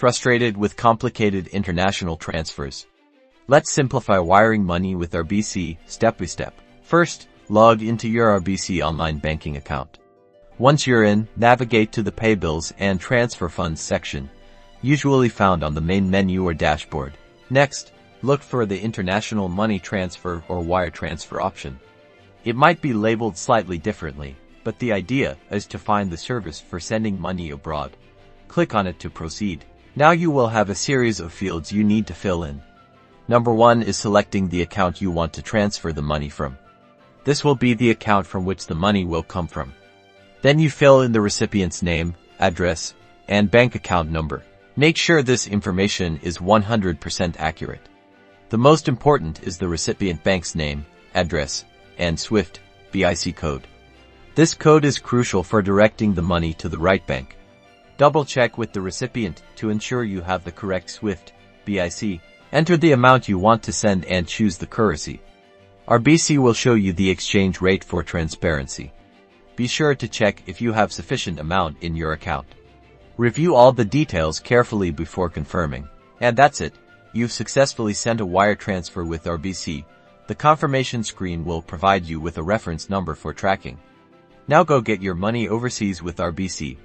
Frustrated with complicated international transfers? Let's simplify wiring money with RBC step by step. First, log into your RBC Online Banking account. Once you're in, navigate to the Pay Bills and Transfer Funds section, usually found on the main menu or dashboard. Next, look for the International Money Transfer or Wire Transfer option. It might be labeled slightly differently, but the idea is to find the service for sending money abroad. Click on it to proceed. Now you will have a series of fields you need to fill in. Number 1 is selecting the account you want to transfer the money from. This will be the account from which the money will come from. Then you fill in the recipient's name, address, and bank account number. Make sure this information is 100% accurate. The most important is the recipient bank's name, address, and SWIFT BIC code. This code is crucial for directing the money to the right bank. Double-check with the recipient to ensure you have the correct SWIFT BIC. Enter the amount you want to send and choose the currency. RBC will show you the exchange rate for transparency. Be sure to check if you have sufficient amount in your account. Review all the details carefully before confirming. And that's it. You've successfully sent a wire transfer with RBC. The confirmation screen will provide you with a reference number for tracking. Now go get your money overseas with RBC.